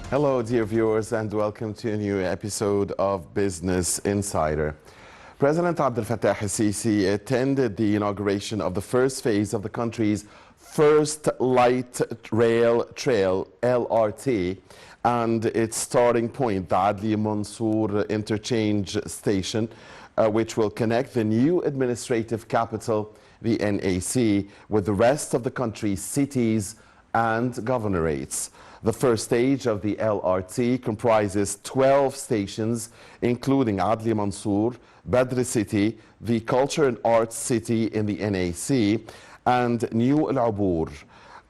Hello, dear viewers, and welcome to a new episode of Business Insider. President Abdel Fattah al-Sisi attended the inauguration of the first phase of the country's first light rail trail, LRT, and its starting point, the Adli Mansour Interchange Station, which will connect the new administrative capital, the NAC, with the rest of the country's cities and governorates. The first stage of the LRT comprises 12 stations, including Adli Mansour, Badr City, the Culture and Arts City in the NAC, and New Al Abour.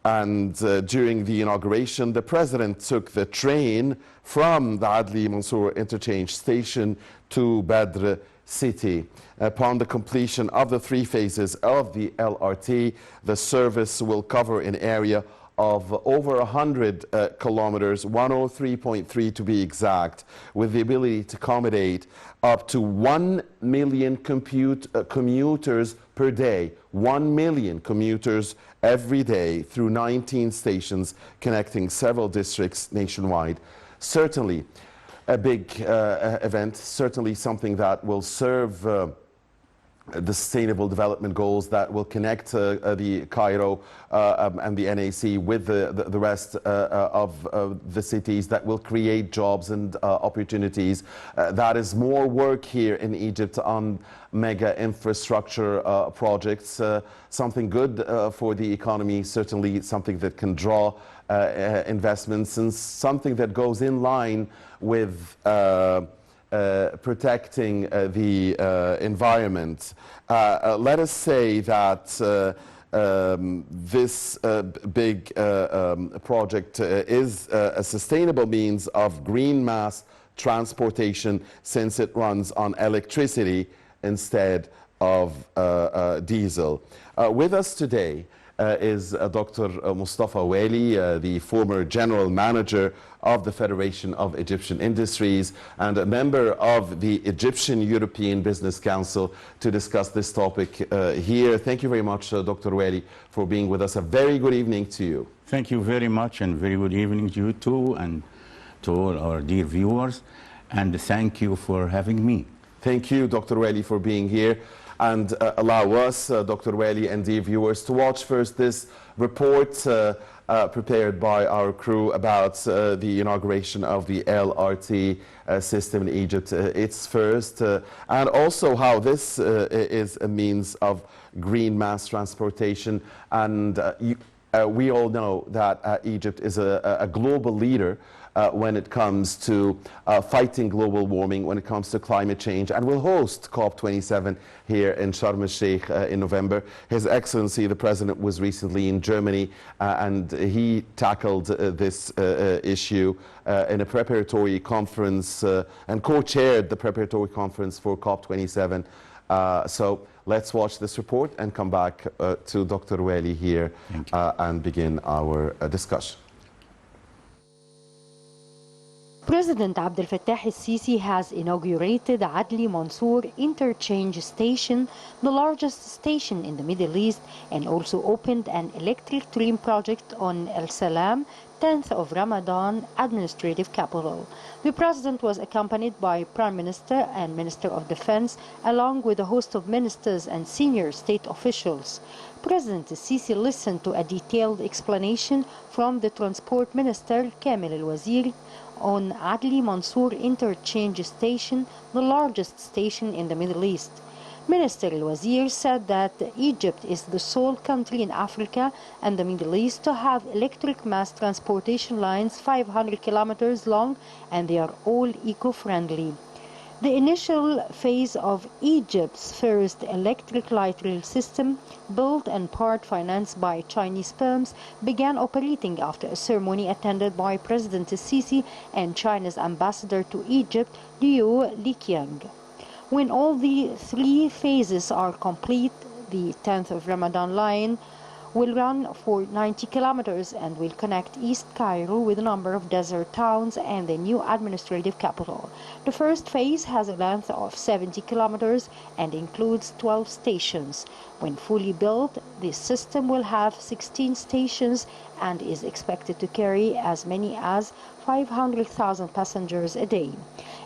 And during the inauguration, the president took the train from the Adli Mansour Interchange Station to Badr City. Upon the completion of the three phases of the LRT, the service will cover an area of over 100 kilometers, 103.3 to be exact, with the ability to accommodate up to 1 million commuters per day. 1 million commuters every day through 19 stations connecting several districts nationwide. Certainly a big event, certainly something that will serve the Sustainable Development Goals, that will connect the Cairo and the NAC with the rest of the cities, that will create jobs and opportunities. That is more work here in Egypt on mega infrastructure projects, something good for the economy, certainly something that can draw investments, and something that goes in line with protecting the environment. Let us say that this big project is a sustainable means of green mass transportation, since it runs on electricity instead of diesel. With us today is Dr. Mostafa Wali, the former general manager of the Federation of Egyptian Industries and a member of the Egyptian European Business Council, to discuss this topic here. Thank you very much, Dr. Wali, for being with us. A very good evening to you. Thank you very much, and very good evening to you too, and to all our dear viewers, and thank you for having me. Thank you, Dr. Wali, for being here. And allow us, Dr. Wali, and dear viewers, to watch first this report prepared by our crew about the inauguration of the LRT system in Egypt. It's first, and also how this is a means of green mass transportation. And we all know that Egypt is a global leader when it comes to fighting global warming, when it comes to climate change, and will host COP27 here in Sharm el-Sheikh in November. His Excellency, the President, was recently in Germany, and he tackled this issue in a preparatory conference and co-chaired the preparatory conference for COP27. So let's watch this report and come back to Dr. Wali here and begin our discussion. President Abdel Fattah al-Sisi has inaugurated Adli Mansour Interchange Station, the largest station in the Middle East, and also opened an electric train project on El Salam, 10th of Ramadan administrative capital. The president was accompanied by Prime Minister and Minister of Defense, along with a host of ministers and senior state officials. President al-Sisi listened to a detailed explanation from the Transport Minister Kamel al-Wazir on Adli Mansour Interchange Station, the largest station in the Middle East. Minister al-Wazir said that Egypt is the sole country in Africa and the Middle East to have electric mass transportation lines 500 kilometers long, and they are all eco-friendly. The initial phase of Egypt's first electric light rail system, built and part financed by Chinese firms, began operating after a ceremony attended by President al-Sisi and China's ambassador to Egypt, Liu Liqiang. When all the three phases are complete, the 10th of Ramadan line will run for 90 kilometers and will connect East Cairo with a number of desert towns and the new administrative capital. The first phase has a length of 70 kilometers and includes 12 stations. When fully built, this system will have 16 stations and is expected to carry as many as 500,000 passengers a day.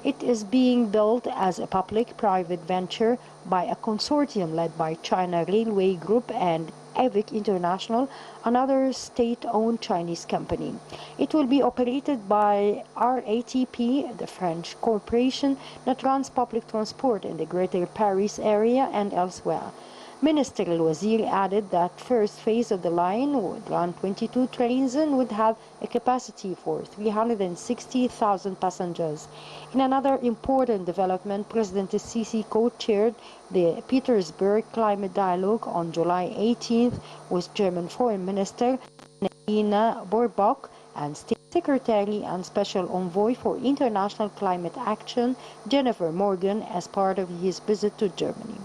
It is being built as a public-private venture by a consortium led by China Railway Group and AVIC International, another state-owned Chinese company. It will be operated by RATP, the French corporation that runs public transport in the Greater Paris area and elsewhere. Minister Al-Wazir added that first phase of the line would run 22 trains and would have a capacity for 360,000 passengers. In another important development, President Sisi co-chaired the Petersburg Climate Dialogue on July 18th with German Foreign Minister Annalena Baerbock and State Secretary and Special Envoy for International Climate Action Jennifer Morgan as part of his visit to Germany.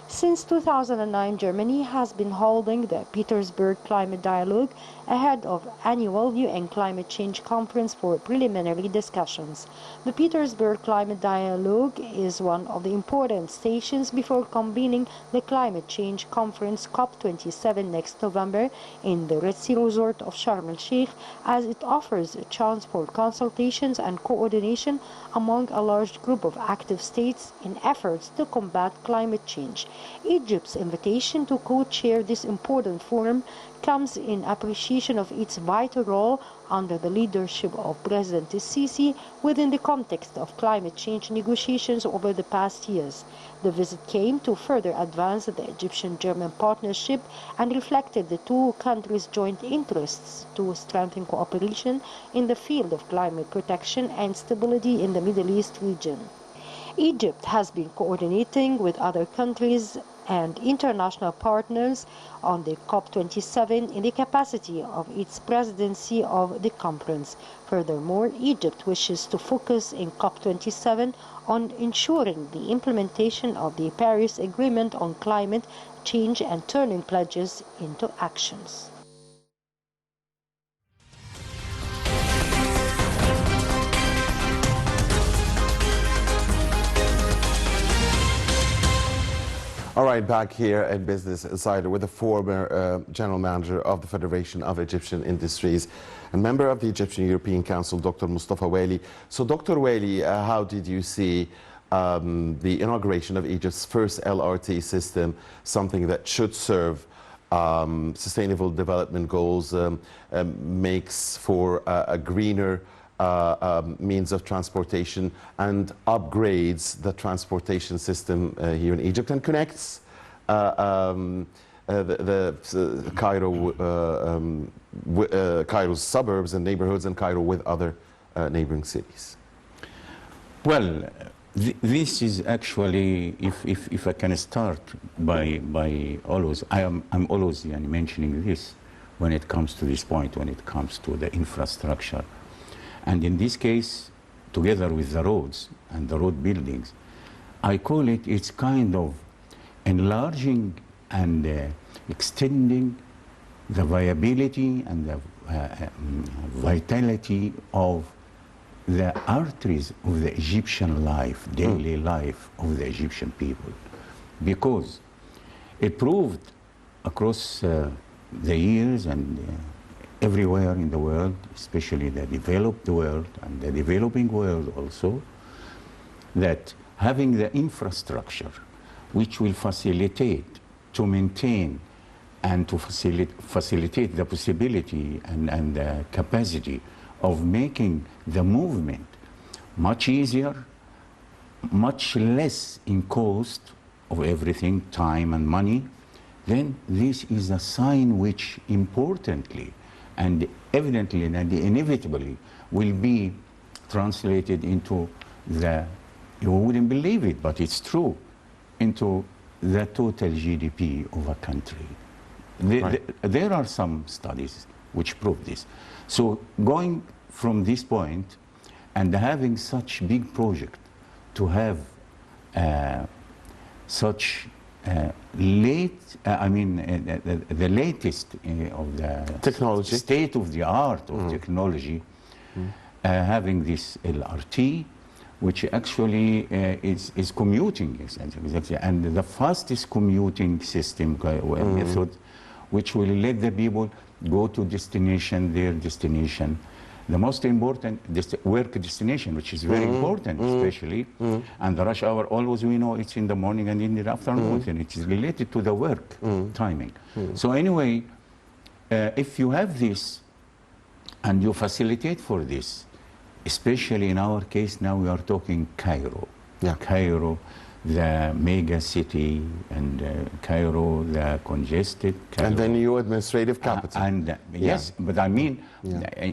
Since 2009, Germany has been holding the Petersburg Climate Dialogue ahead of annual UN Climate Change Conference for preliminary discussions. The Petersburg Climate Dialogue is one of the important stations before convening the Climate Change Conference COP27 next November in the Red Sea resort of Sharm el-Sheikh, as it offers a chance for consultations and coordination among a large group of active states in efforts to combat climate change. Egypt's invitation to co-chair this important forum comes in appreciation of its vital role under the leadership of President Sisi within the context of climate change negotiations over the past years. The visit came to further advance the Egyptian-German partnership and reflected the two countries' joint interests to strengthen cooperation in the field of climate protection and stability in the Middle East region. Egypt has been coordinating with other countries and international partners on the COP27 in the capacity of its presidency of the conference. Furthermore, Egypt wishes to focus in COP27 on ensuring the implementation of the Paris Agreement on climate change and turning pledges into actions. All right, back here at Business Insider with the former General Manager of the Federation of Egyptian Industries and member of the Egyptian European Council, Dr. Mostafa Wali. So, Dr. Wali, how did you see the inauguration of Egypt's first LRT system, something that should serve sustainable development goals, makes for a greener means of transportation and upgrades the transportation system here in Egypt and connects Cairo's suburbs and neighborhoods and Cairo with other neighboring cities? Well, this is actually, if I can start by always, I'm always mentioning this when it comes to this point, when it comes to the infrastructure. And in this case, together with the roads and the road buildings, I call it, it's kind of enlarging and extending the viability and the vitality of the arteries of the Egyptian life, daily life of the Egyptian people. Because it proved across the years and everywhere in the world, especially the developed world and the developing world also, that having the infrastructure which will facilitate to maintain and to facilitate the possibility and the capacity of making the movement much easier, much less in cost of everything, time and money, then this is a sign which importantly and evidently and inevitably will be translated into the, you wouldn't believe it, but it's true, into the total GDP of a country. There are some studies which prove this. So going from this point and having such big project to have such the latest of the Technology. state of the art of technology, having this LRT, which actually is commuting, exactly, and the fastest commuting system method, which will let the people go to their destination. The most important work destination, which is very important, especially, and the rush hour, always we know it's in the morning and in the afternoon, and it is related to the work timing. So anyway, if you have this, and you facilitate for this, especially in our case now we are talking Cairo. Yeah. Cairo, the mega city, and Cairo, the congested Cairo. And the new administrative capital. Yes, but I mean,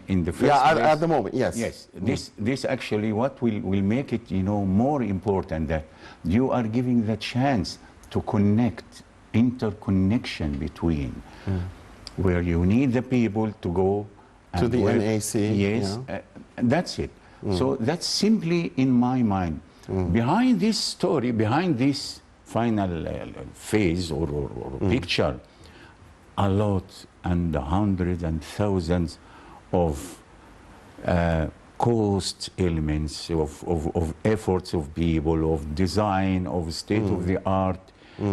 in the first place, at the moment, yes. Yes, this actually what will make it, more important, that you are giving the chance to connect, interconnection between, where you need the people to go to the NAC. Yes, that's it. So that's simply in my mind. Behind this story, behind this final phase or picture, a lot and hundreds and thousands of cost elements, of efforts of people, of design, of state-of-the-art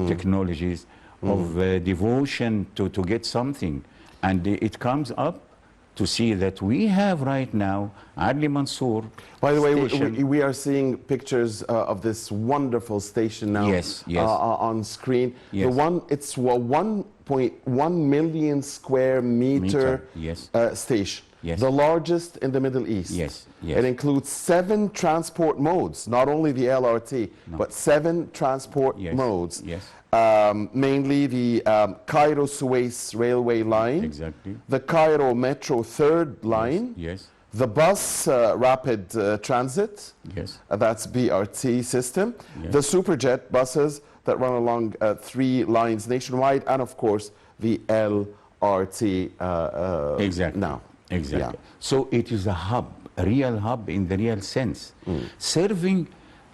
technologies, of devotion to get something. And it comes up to see that we have right now Adli Mansour. By the way, station. we are seeing pictures of this wonderful station now. Yes. On screen. Yes. The one, it's a 1.1 million square meter Yes. station. Yes. The largest in the Middle East. Yes. It includes 7 transport modes, not only the LRT, but 7 transport modes. Yes. Mainly the Cairo-Suez railway line. Exactly. The Cairo Metro 3rd line. Yes. The bus rapid transit, Yes. That's BRT system. Yes. The Superjet buses that run along 3 lines nationwide, and of course the LRT Exactly. now. Exactly. Yeah. So it is a hub, a real hub in the real sense, serving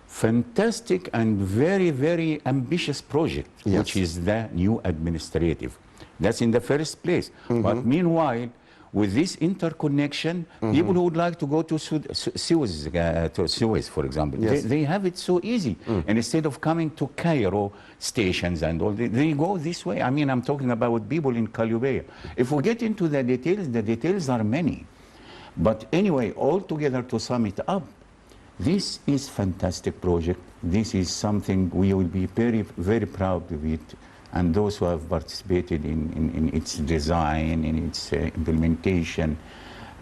fantastic and very, very ambitious project, Yes. which is the new administrative. That's in the first place. But meanwhile, with this interconnection, people who would like to go to Suez, for example, Yes. they have it so easy. And instead of coming to Cairo stations and all, they go this way. I mean, I'm talking about people in Calubea. If we get into the details are many. But anyway, all together, to sum it up, this is fantastic project. This is something we will be very, very proud of it. And those who have participated in its design, in its implementation,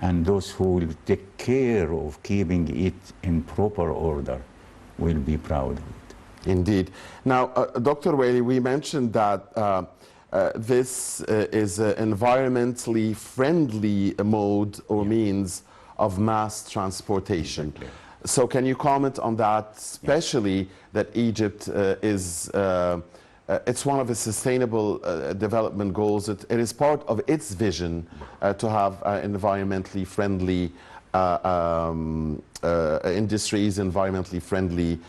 and those who will take care of keeping it in proper order will be proud of it. Indeed. Now, Dr. Wali, we mentioned that this is an environmentally friendly mode or means of mass transportation. Exactly. So can you comment on that, especially that Egypt is, it's one of its sustainable development goals. It is part of its vision to have environmentally friendly industries, environmentally friendly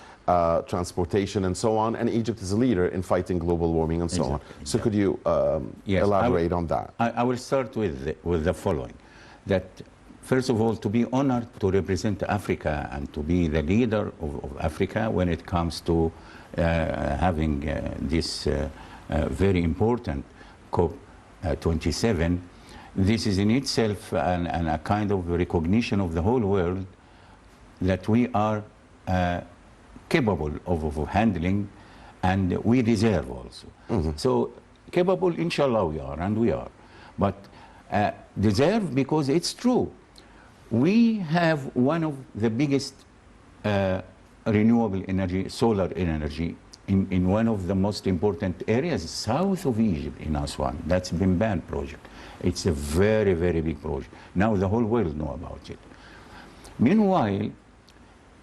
transportation and so on, and Egypt is a leader in fighting global warming and so on. So could you elaborate on that? I will start with the following, that first of all, to be honored to represent Africa and to be the leader of Africa when it comes to having this very important COP27, this is in itself a kind of recognition of the whole world that we are capable of handling, and we deserve also. So capable, inshallah, we are, and we are. But deserve because it's true. We have one of the biggest renewable energy, solar energy, in one of the most important areas south of Egypt, in Aswan. That's Bimban project. It's a very, very big project. Now the whole world know about it. Meanwhile,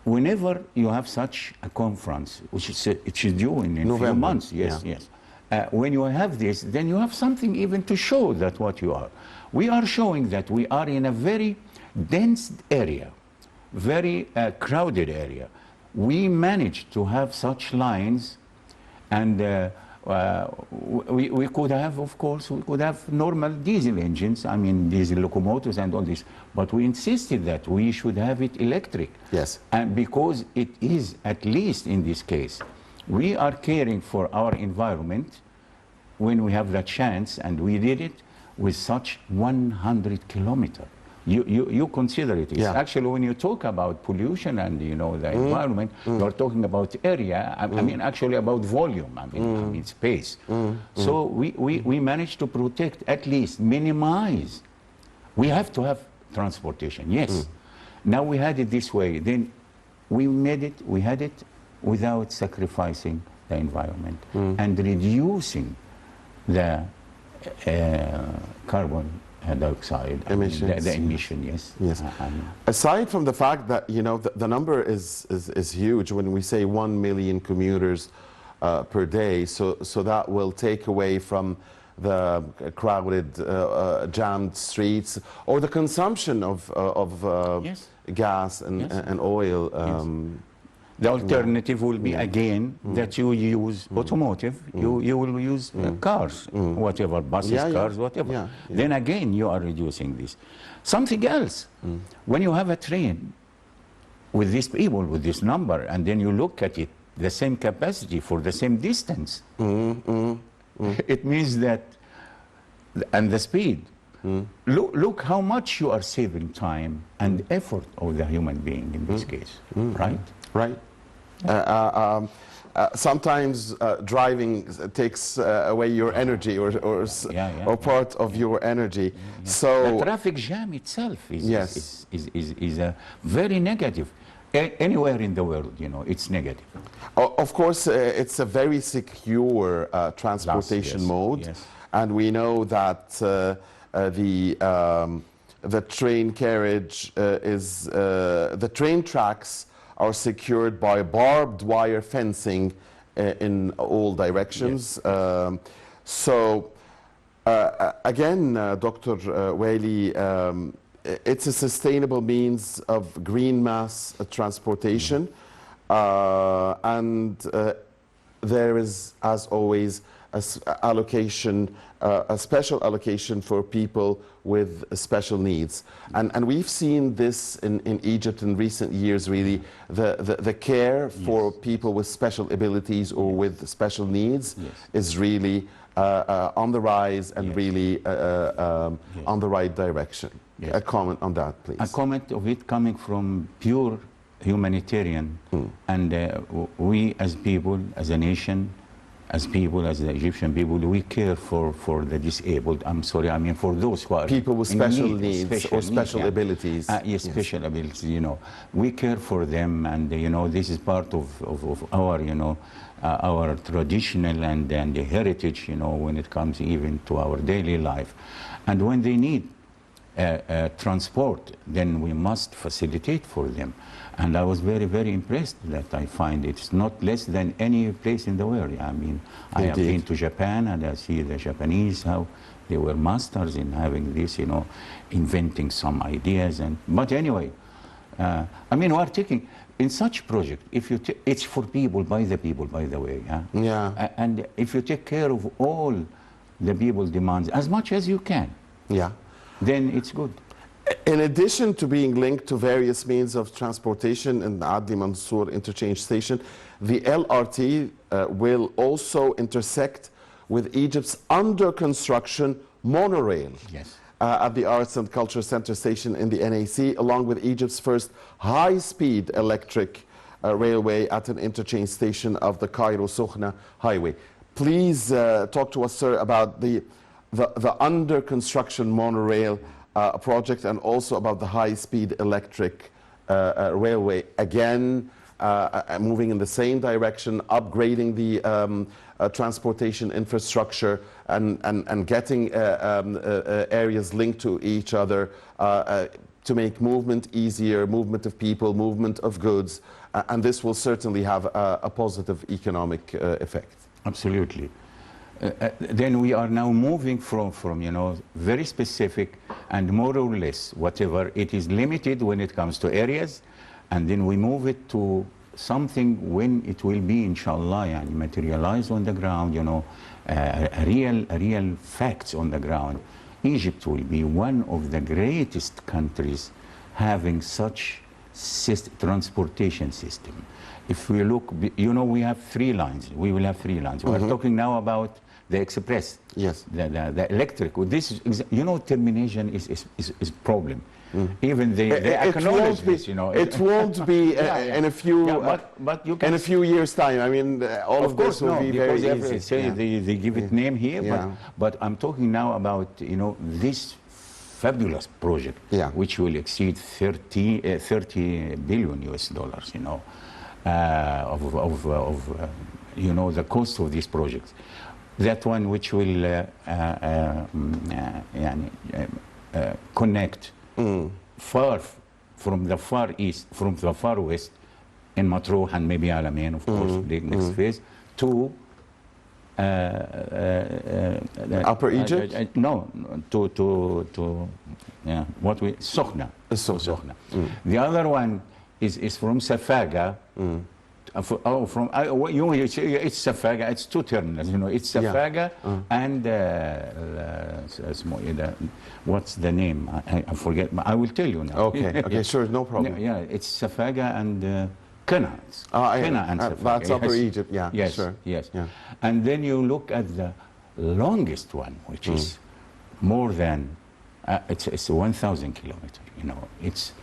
whenever you have such a conference, which is due in a few months, yes. When you have this, then you have something even to show that what you are. We are showing that we are in a very dense area, very crowded area. We managed to have such lines, and We could have, of course, we could have normal diesel engines, I mean diesel locomotives and all this, but we insisted that we should have it electric. Yes. And because it is, at least in this case, we are caring for our environment when we have the chance, and we did it with such 100 kilometers. You consider it. It's Yeah. actually, when you talk about pollution and, you know, the environment, you're talking about area, I mean, actually about volume, I mean space. So we managed to protect, at least minimize. We have to have transportation, yes. Now we had it this way, then we had it without sacrificing the environment and reducing the carbon dioxide emissions. The emission, yes. Yes. Aside from the fact that, you know, the number is huge when we say 1 million commuters per day, so that will take away from the crowded, jammed streets, or the consumption of Yes. gas and, Yes. and oil. The alternative will be, again, that you use automotive, you will use cars, whatever, buses, cars, whatever. Yeah. Then again, you are reducing this. Something else, when you have a train with these people, with this number, and then you look at it, the same capacity for the same distance, it means that, and the speed, look how much you are saving time and effort of the human being in this case, right? Right. Sometimes driving takes away your energy or part of your energy. So the traffic jam itself is, Yes. is a very negative. Anywhere in the world, you know, it's negative. Of course, it's a very secure transportation mode, yes. and we know that the train carriage the train tracks are secured by barbed wire fencing in all directions. Yes. Again, Dr. Wali, it's a sustainable means of green mass transportation, and there is, as always, a special allocation for people with special needs. And we've seen this in Egypt in recent years, really, the care for people with special abilities or with special needs is really on the rise and really on the right direction. Yes. A comment on that, please. A comment of it coming from pure humanitarian, and we as people, as a nation, as people, as the Egyptian people, we care for the disabled. I'm sorry, I mean for those who are people with in special need, needs or special abilities. Yes, special abilities, you know. We care for them, and you know, this is part of our, you know, our traditional and the heritage, you know, when it comes even to our daily life. And when they need transport, then we must facilitate for them. And I was very, very impressed that I find it's not less than any place in the world. I mean, I have been to Japan, and I see the Japanese, how they were masters in having this, you know, inventing some ideas. But anyway, I mean, we are taking, in such project, if you it's for people, by the way. Yeah. And if you take care of all the people's demands as much as you can, then it's good. In addition to being linked to various means of transportation in the Adli Mansour interchange station, the LRT will also intersect with Egypt's under construction monorail at the Arts and Culture Center station in the NAC, along with Egypt's first high-speed electric railway at an interchange station of the Cairo-Sokhna highway. Please talk to us, sir, about the under construction monorail project, and also about the high-speed electric railway. Again, moving in the same direction, upgrading the transportation infrastructure and getting areas linked to each other to make movement easier, movement of people, movement of goods, and this will certainly have a positive economic effect. Absolutely. Then we are now moving from, you know, very specific and more or less whatever, it is limited when it comes to areas, and then we move it to something when it will be, inshallah, yani materialized on the ground, you know, a real facts on the ground, Egypt will be one of the greatest countries having such transportation system. If we look, you know, we have 3 lines. We will have 3 lines. We are talking now about the express, Yes. the electric. This is, you know, termination is problem. Even they acknowledge this, you know. It won't be in a few but you can in a few years' time. I mean, all of this will be very easy. Say they give it name here, but I'm talking now about, you know, this fabulous project, which will exceed 30 billion US dollars, you know, you know, the cost of these projects. That one which will connect far from the far east, from the far west, in Matruh and maybe Alamein, of course, the next phase, to Upper Egypt? No, to what we Sokhna. Sokhna. The other one is from Safaga. It's Safaga. It's 2 terminals. You know, it's Safaga and what's the name? I forget. I will tell you now. Okay. Okay. Sure. No problem. Yeah. It's Safaga and Qana. Qana and Safaga. That's Upper Egypt. Yeah. Yes. Sure. Yes. Yeah. And then you look at the longest one, which is more than it's 1,000 kilometers. You know, it's.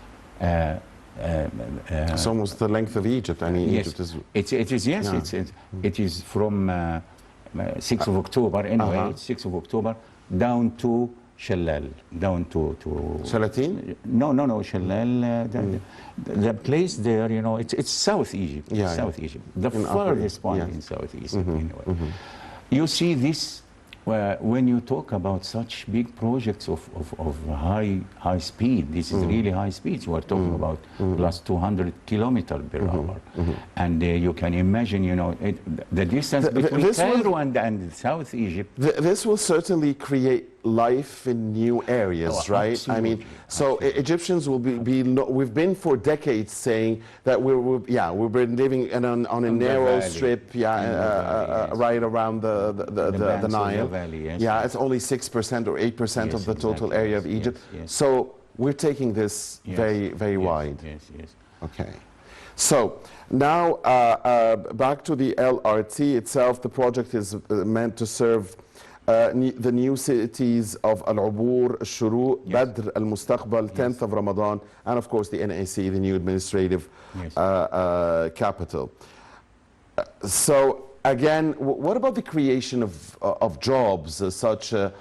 It's almost the length of Egypt. I mean, yes, Egypt is. It is. Yes, it is from 6th of October. Anyway, it's 6th of October down to Shallal, down to Shalatin? No, Shallal. The place there, you know, it's South Egypt. Yeah, South Egypt, the farthest point in South Egypt. Anyway, you see this. When you talk about such big projects of high speed, this is really high speed. You are talking about plus 200 kilometers per hour. And you can imagine, you know, the distance between Cairo and South Egypt. This will certainly create life in new areas, right? Absolutely. I mean, so Egyptians will we've been for decades saying that we've been living on a narrow strip, right around the Nile. Valley, yes, yeah, it's only 6% or 8% of the total area of Egypt. Yes. So we're taking this very wide. Yes. Okay. So now back to the LRT itself. The project is meant to serve the new cities of Al-Ubur, Al-Shuruq, Badr, Al-Mustaqbal, 10th of Ramadan, and of course the NAC, the new administrative capital. So again, what about the creation of jobs such a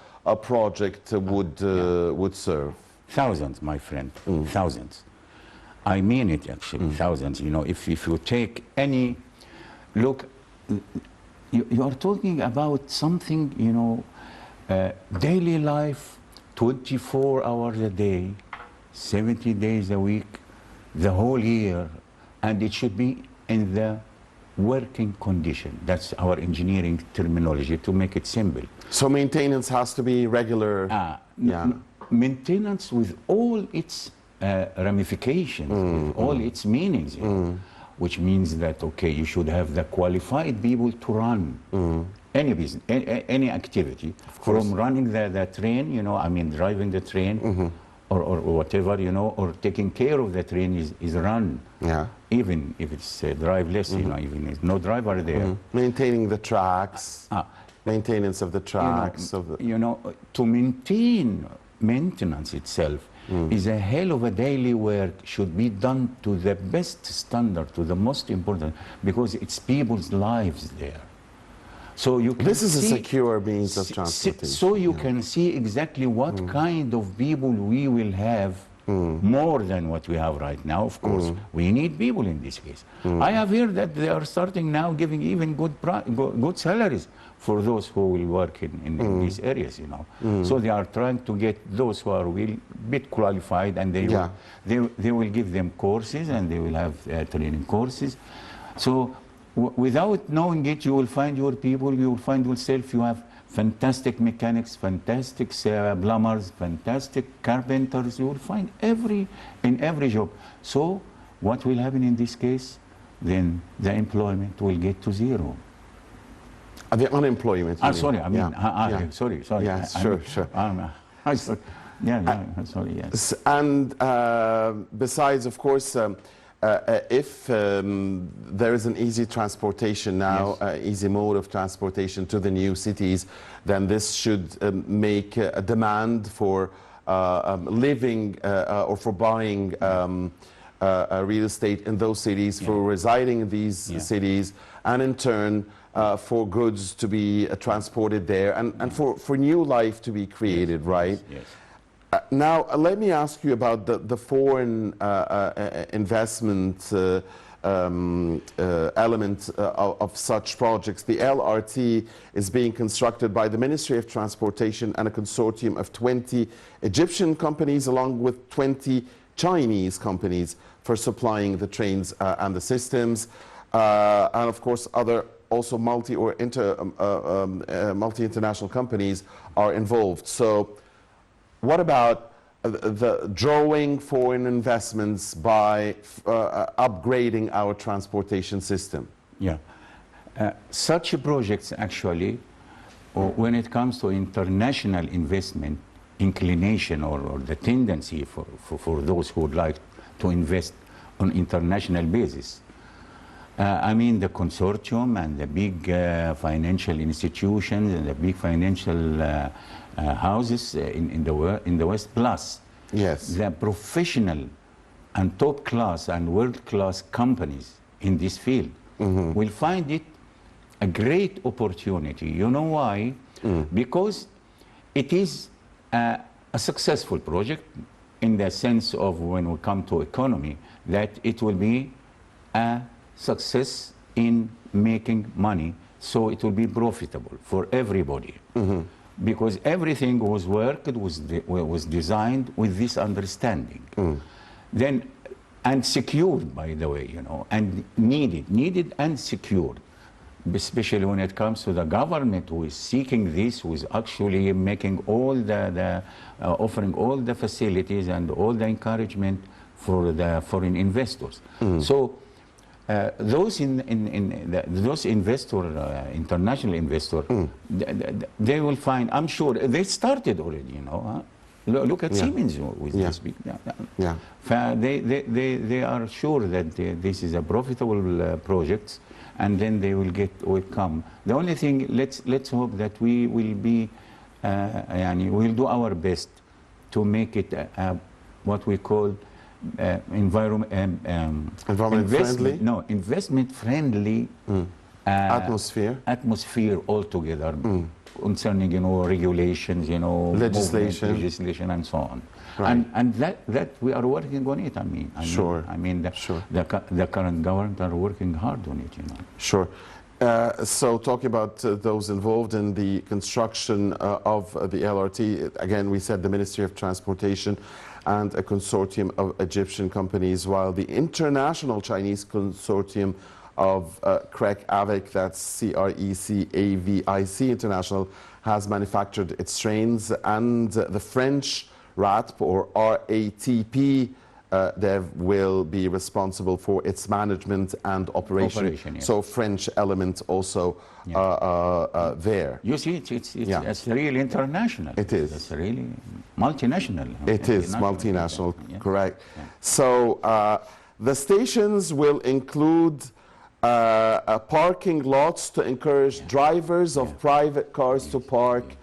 project would serve? Thousands, my friend, thousands. I mean it actually, thousands. You know, if you take any look, you are talking about something, you know, daily life, 24 hours a day, 70 days a week, the whole year, and it should be in the working condition. That's our engineering terminology, to make it simple. So maintenance has to be regular. Maintenance with all its ramifications, with all its meanings, you know, which means that, okay, you should have the qualified people to run any business, any activity, from running the train, you know, I mean, driving the train, or whatever, you know, or taking care of the train is run. Even if it's driveless, you know, even if no driver there. Maintaining the tracks, maintenance of the tracks. You know, to maintain maintenance itself is a hell of a daily work, should be done to the best standard, to the most important, because it's people's lives there. So you can this is a secure means of transportation. So you can see exactly what kind of people we will have, more than what we have right now. Of course, we need people in this case. I have heard that they are starting now giving even good salaries for those who will work in these areas, you know. So they are trying to get those who are a bit qualified, and they will give them courses, and they will have training courses. So without knowing it, you will find your people, you will find yourself, you have fantastic mechanics, fantastic plumbers, fantastic carpenters. You will find in every job. So what will happen in this case? then the employment will get to zero. The unemployment. You mean? Sorry, I mean, Yeah. sorry. Yes, I sure, mean, sure. Sorry, yes. And besides, of course, if there is an easy transportation now, Yes. easy mode of transportation to the new cities, then this should make a demand for living or for buying real estate in those cities, for residing in these cities, and in turn for goods to be transported there, and for new life to be created, right? Yes. Now, let me ask you about the foreign investment element of such projects. The LRT is being constructed by the Ministry of Transportation and a consortium of 20 Egyptian companies along with 20 Chinese companies for supplying the trains and the systems. And of course, other also multi-international companies are involved. So what about the drawing foreign investments by upgrading our transportation system? Yeah. Such projects actually, when it comes to international investment inclination or the tendency for those who would like to invest on international basis, I mean the consortium and the big financial institutions and the big financial houses in the West, plus the professional and top class and world class companies in this field will find it a great opportunity. You know why? Because it is a successful project in the sense of, when we come to economy, that it will be a success in making money, so it will be profitable for everybody. Because everything was worked, was designed with this understanding. Then, and secured, by the way, you know, and needed and secured. Especially when it comes to the government who is seeking this, who is actually making all offering all the facilities and all the encouragement for the foreign investors. So those international investors, they will find, I'm sure, they started already, you know. Look at Siemens with this big. They are sure that this is a profitable project, and then they will come. The only thing, let's hope that we will be, we'll do our best to make it what we call environment friendly? No, investment friendly atmosphere altogether, concerning, you know, regulations, you know, legislation and so on. Right. And that we are working on it. I mean, the current government are working hard on it, you know. Sure. So talking about those involved in the construction of the LRT, again, we said the Ministry of Transportation and a consortium of Egyptian companies, while the international Chinese consortium of CREC-AVIC, that's CREC-AVIC International, has manufactured its trains, and the French RATP or RATP dev will be responsible for its management and operation. So French element also there. You see, it's really international. It is. It's really multinational. It is multinational, correct. So the stations will include parking lots to encourage drivers of private cars to park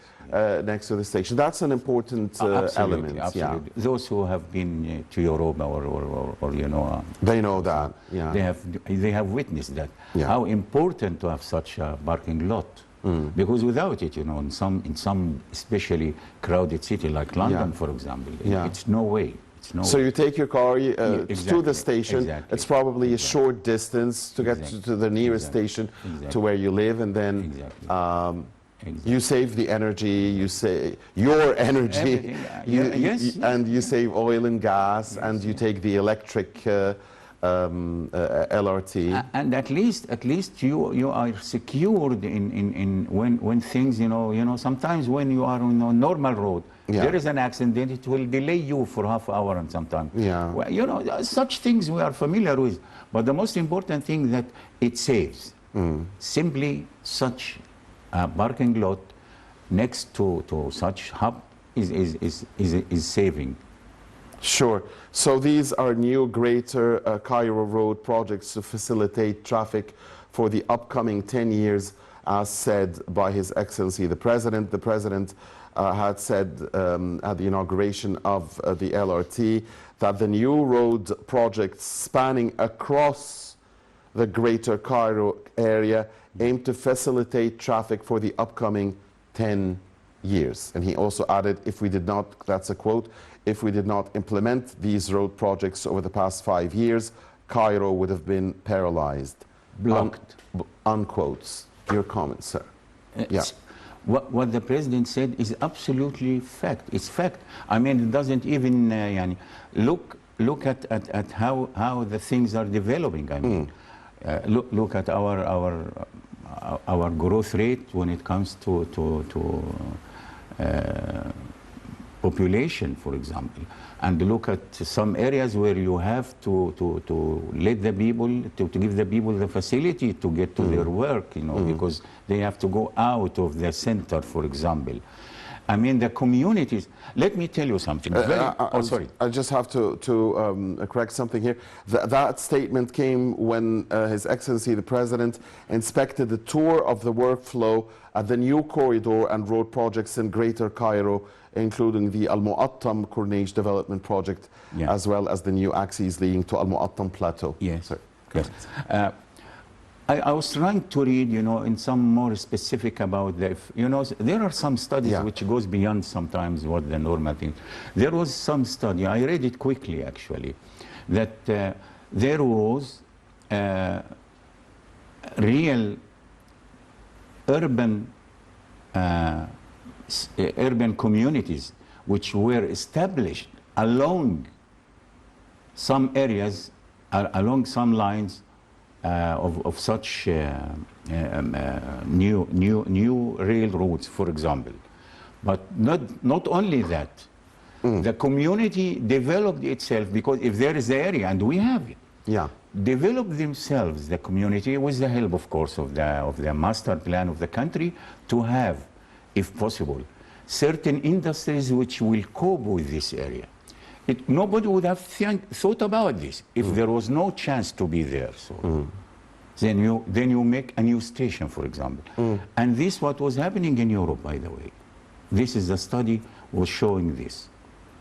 next to the station. That's an important element. Absolutely. Those who have been to Europe or you know, they know that. They have witnessed that. How important to have such a parking lot. Because without it, you know, in some especially crowded city like London, for example, it's no way. So you take your car to the station. It's probably a short distance to get to the nearest station to where you live, and then you save the energy, you save your energy, and you save oil and gas, and you take the electric LRT. And at least you are secured in when things, you know, sometimes when you are on a normal road, Yeah. There is an accident, it will delay you for half hour and sometime. Yeah. Well, you know, such things we are familiar with. But the most important thing that it saves. Simply such a parking lot next to such hub is saving. Sure. So these are new Greater Cairo Road projects to facilitate traffic for the upcoming 10 years, as said by His Excellency the President. The President had said at the inauguration of the LRT that the new road projects spanning across the Greater Cairo area aim to facilitate traffic for the upcoming 10 years. And he also added, if we did not, that's a quote, if we did not implement these road projects over the past 5 years, Cairo would have been paralyzed. Blocked. Unquotes. Your comments, sir. Yeah. What the president said is absolutely fact. It's fact. I mean, it doesn't even yani, look at how the things are developing. I mean, look at our growth rate when it comes to population, for example, and look at some areas where you have to let the people, to give the people the facility to get to their work, you know, because they have to go out of the center, for example. I mean, the communities. Let me tell you something. Sorry. I just have to correct something here. That statement came when His Excellency the President inspected the tour of the workflow at the new corridor and road projects in Greater Cairo, including the Al Mu'attam Corniche Development Project, as well as the new axes leading to Al Mu'attam Plateau. Yes. Sir, yes. I was trying to read, you know, in some more specific about the, you know, there are some studies which goes beyond sometimes what the normal thing. There was some study, I read it quickly actually, that there was real urban communities which were established along some areas, along some lines of such new railroads, for example. But not only that, the community developed itself, because if there is the area, and we have it, developed themselves, the community, with the help, of course, of the master plan of the country, to have, if possible, certain industries which will cope with this area. Nobody would have thought about this if there was no chance to be there. So then you make a new station, for example. And this what was happening in Europe, by the way. This is the study was showing this.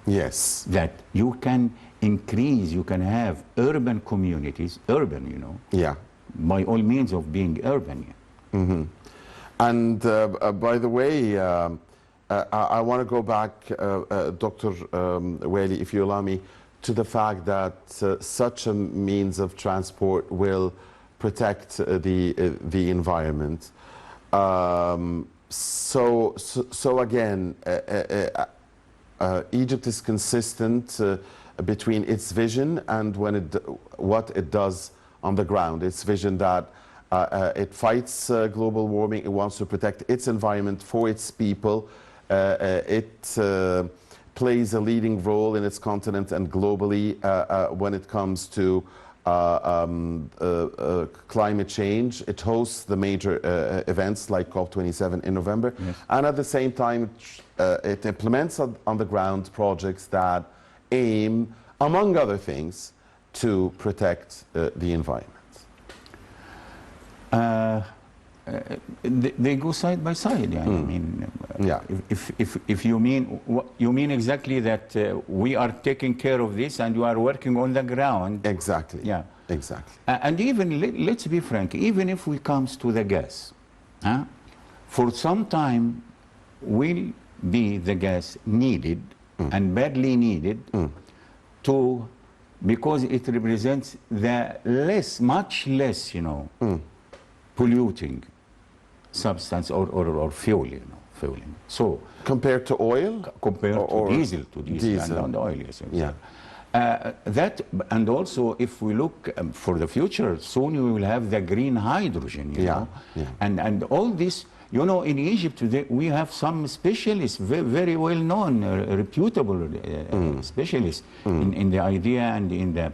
Yes. That you can increase, you can have urban communities, urban, you know. Yeah. By all means of being urban. And by the way, I want to go back, Dr. Wali, if you allow me, to the fact that such a means of transport will protect the environment. So again, Egypt is consistent between its vision and what it does on the ground. Its vision that it fights global warming, it wants to protect its environment for its people. It plays a leading role in its continent and globally when it comes to climate change. It hosts the major events like COP27 in November. Yes. And at the same time, it implements on the ground projects that aim, among other things, to protect the environment. They go side by side. Yeah. I mean, if you mean exactly that we are taking care of this and you are working on the ground. Exactly. Yeah. Exactly. And even let's be frank. Even if we comes to the gas, for some time will be the gas needed and badly needed because it represents the much less, you know, polluting substance or fuel, you know, fueling. So compared to oil, compared to diesel and oil, yes. Yeah. That, and also if we look for the future, soon we will have the green hydrogen, you know, and all this, You know, in Egypt today, we have some specialists, very well known, reputable specialists in the idea and in the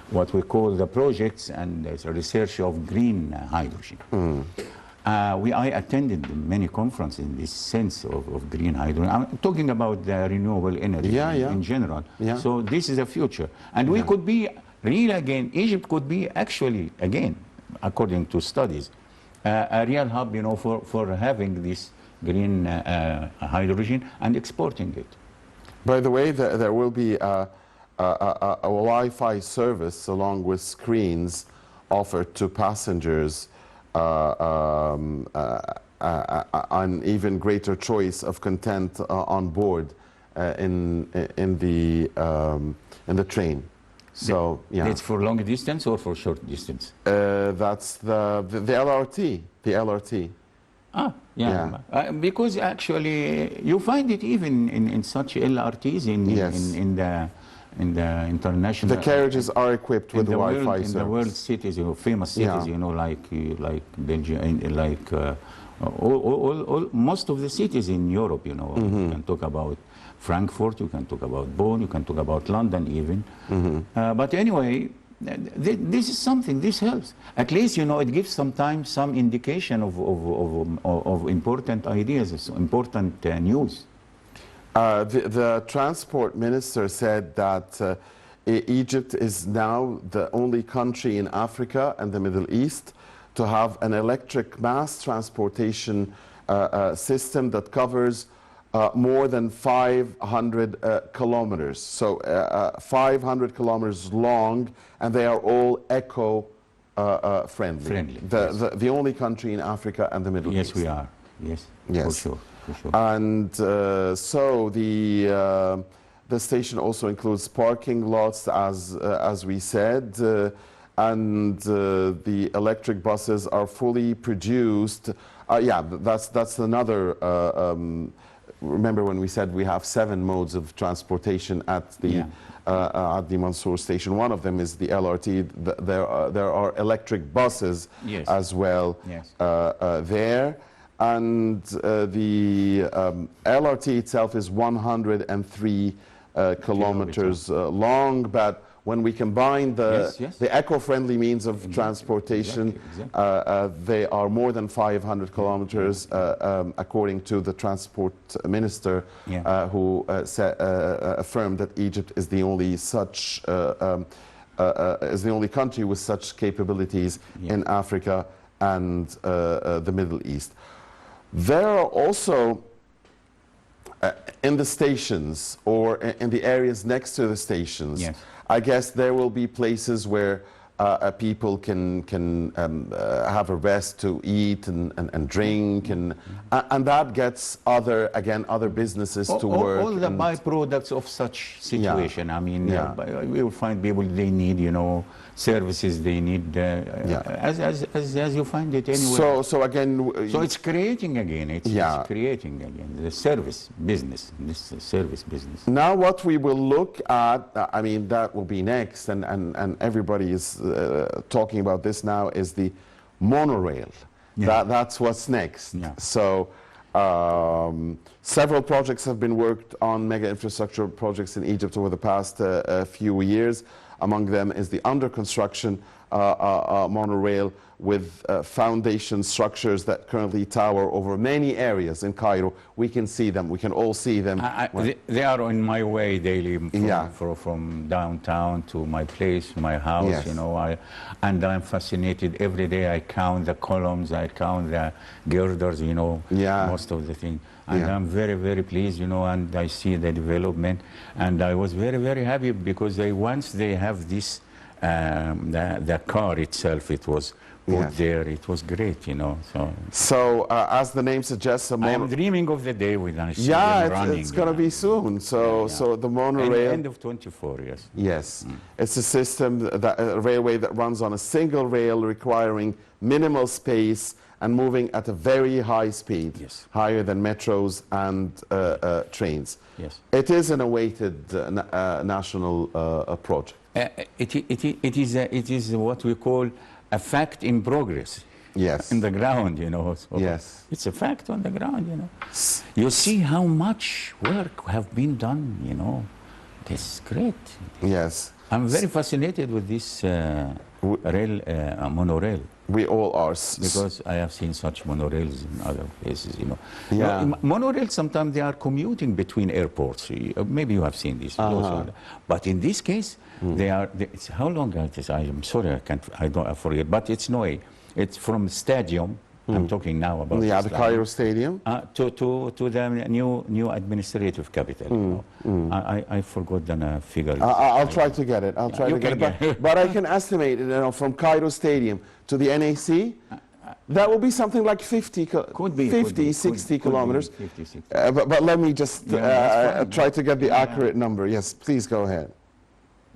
what we call the projects and the research of green hydrogen. I attended many conferences in this sense of green hydrogen. I'm talking about the renewable energy in general. Yeah. So this is the future. And we could be, really again, Egypt could be actually, again, according to studies, a real hub, you know, for having this green hydrogen and exporting it. By the way, there will be a Wi-Fi service along with screens offered to passengers, an even greater choice of content on board in the train. So yeah, It's for long distance or for short distance? that's the LRT. The LRT. Ah, yeah. Because actually, you find it even in such LRTs in the international. The carriages are equipped with the Wi-Fi service. In the world cities, you know, famous cities, you know, like Belgium, like most of the cities in Europe, you know. You can talk about Frankfurt, you can talk about Bonn, you can talk about London even. But anyway, this is something, this helps. At least, you know, it gives sometimes some indication of important ideas, important news. The transport minister said that Egypt is now the only country in Africa and the Middle East to have an electric mass transportation system that covers more than 500 kilometers. So 500 kilometers long, and they are all eco-friendly. The only country in Africa and the Middle East. Yes, we are. Yes, yes. for sure. And so the station also includes parking lots, as we said, and the electric buses are fully produced. Yeah, that's another. Remember when we said we have 7 modes of transportation at the Mansour station? One of them is the LRT. There are electric buses as well there. And the LRT itself is 103 kilometers long, but when we combine the eco-friendly means of transportation, they are more than 500 kilometers, according to the transport minister, who affirmed that Egypt is the only such is the only country with such capabilities in Africa and the Middle East. There are also in the stations or in the areas next to the stations, I guess there will be places where people can have a rest to eat and drink, and that gets other businesses to work. All the byproducts of such situation. I mean, we will find people, they need, you know, services they need, as you find it anywhere. So again, so it's creating again. It's creating again the service business. This service business. Now, what we will look at, I mean, that will be next, and everybody is talking about this now, is the monorail. That's what's next. So several projects have been worked on, mega infrastructure projects in Egypt over the past few years. Among them is the under construction monorail with foundation structures that currently tower over many areas in Cairo. We can see them. We can all see them. They are on my way daily from downtown to my place, my house, you know. And I'm fascinated. Every day I count the columns, I count the girders, you know, most of the things. And I'm very, very pleased, you know, and I see the development. And I was very, very happy because once they have this, the car itself, it was put there. It was great, you know. So as the name suggests, I'm dreaming of the day when I see them running. It's going to be soon. So the monorail. End of 24, yes. Yes, it's a system, a railway that runs on a single rail, requiring minimal space and moving at a very high speed, higher than metros and trains. It is an awaited national project. It is what we call a fact in progress. Yes. in the ground, you know. So Yes. it's a fact on the ground, you know. You see how much work have been done, you know. This is great. Yes. I'm very fascinated with this monorail. We all are. Because I have seen such monorails in other places, you know. Yeah. No, monorails, sometimes they are commuting between airports. Maybe you have seen this. But in this case, it's, how long it is? I'm sorry, I forget. But it's no way. It's from stadium. I'm talking now about the Cairo Stadium. To the new administrative capital. You know. I forgot the figure. I'll try to get it. I'll try to get it. But I can estimate, you know, from Cairo Stadium to the NAC, that will be something like 50, 60 kilometers. 50, 60. But let me just try to get the accurate number. Yes, please go ahead.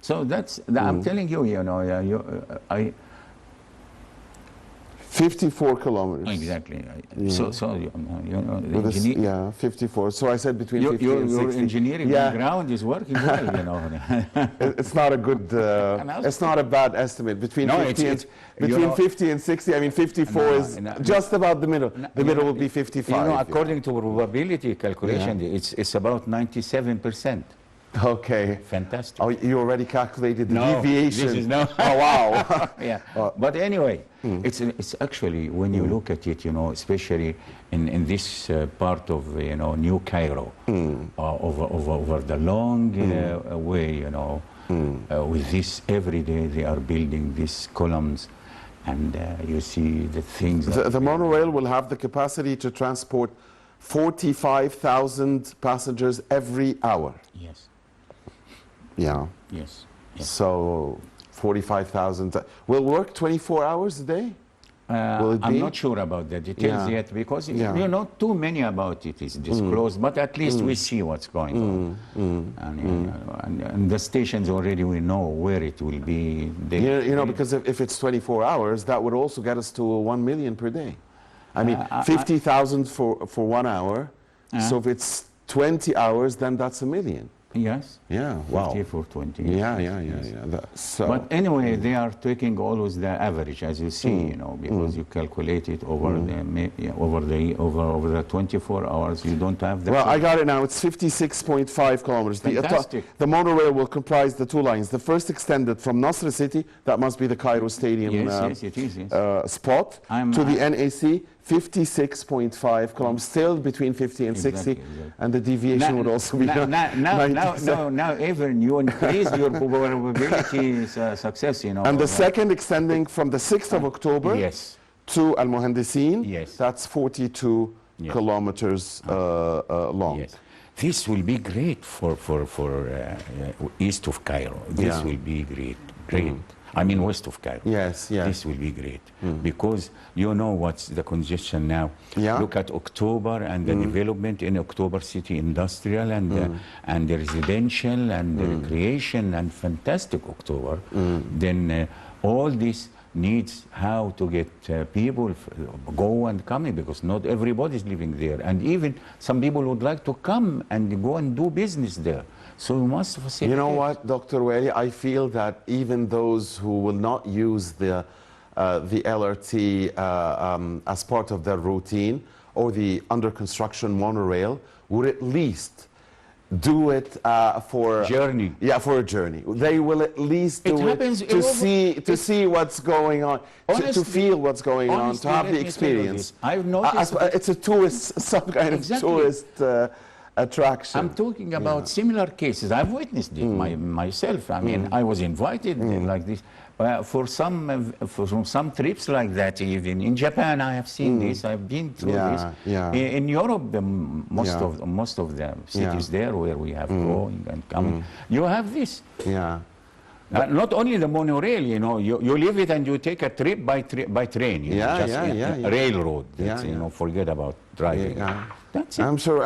So I'm telling you, you know, 54 kilometers. Exactly. So you know, 54. So I said between 50 and 60. Your engineering background is working well, you know. It's not a good, it's not a bad estimate. Between 50 and 60, I mean 54 is just about the middle. The middle will be 55. You know, according to probability calculation, it's about 97%. Okay. Fantastic. Oh, you already calculated the No, deviation. this is no. Oh, wow. Yeah. But anyway, it's actually, when you look at it, you know, especially in this part of, you know, New Cairo, over the long way, you know, with this, every day they are building these columns, and you see the things. The monorail will have the capacity to transport 45,000 passengers every hour. Yes. Yeah. Yes. Yes. So 45,000 will work 24 hours a day? Will it I'm be? not sure about the details yet, because you know, too many about it is disclosed, but at least we see what's going on. And the stations already, we know where it will be. You know, because if it's 24 hours, that would also get us to 1 million per day. I mean, 50,000 for 1 hour. So if it's 20 hours, then that's 1 million. Yes. Yeah. Wow. 50 for 20. Yeah. So. But anyway, they are taking always the average, as you see, you know, because you calculate it over over the 24 hours. You don't have the. Well, I got it now. It's 56.5 kilometers. Fantastic. The monorail will comprise the two lines. The first extended from Nasr City, that must be the Cairo Stadium yes, it is, yes. Spot, to the NAC. 56.5 kilometers, still between 50 and 60, exactly. And the deviation would also be now even you increase your probability success, you know. And the second extending from the 6th of October to Al Muhandisin, that's 42 kilometers long. Yes. This will be great for east of Cairo. This will be great. I mean, west of Cairo. Yes. This will be great because you know what's the congestion now. Look at October and the development in October City Industrial and the residential and the recreation and fantastic October. Then all this needs how to get people go and coming, because not everybody is living there, and even some people would like to come and go and do business there. So we must facilitate. You know what, Dr. Wali, I feel that even those who will not use the LRT as part of their routine, or the under construction monorail, would at least do it for journey. Yeah, for a journey. They will at least do it to see what's going on, to feel what's going on, to have the experience. I've noticed it's a tourist, some kind of tourist attraction. I'm talking about similar cases. I've witnessed it myself. I mean, I was invited like this for some trips like that. Even in Japan, I have seen this. I've been through this. In Europe, most of the cities there where we have going and coming, you have this. Not only the monorail, you know, you leave it and you take a trip by train. You know, railroad. You know, forget about driving. That's it. I'm sure.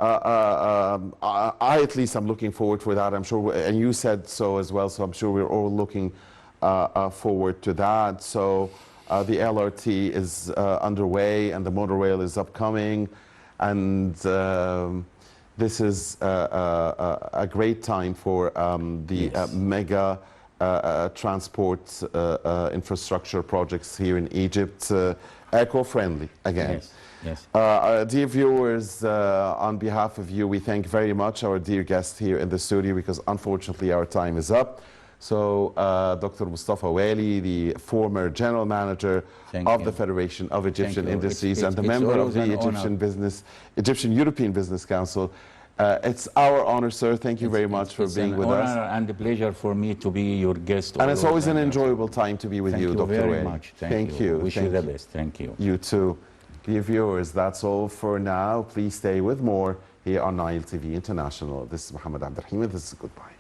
I at least am looking forward for that. I'm sure, and you said so as well. So I'm sure we're all looking forward to that. So the LRT is underway, and the monorail is upcoming, and this is a great time for the mega transport infrastructure projects here in Egypt, eco-friendly again. Yes, yes. Dear viewers, on behalf of you, we thank very much our dear guest here in the studio because unfortunately our time is up. So Dr. Mostafa Wali, the former general manager of the Federation of Egyptian Industries and the member of the Egyptian European Business Council. It's our honor, sir. Thank you very much for being with us. It's an honor and a pleasure for me to be your guest. And it's always an enjoyable time to be with you, Dr. Wali. Thank you very much. Thank you. Wish you the best. Thank you. You too. Dear viewers, that's all for now. Please stay with more here on Nile TV International. This is Mohammed Abdelrahim. This is goodbye.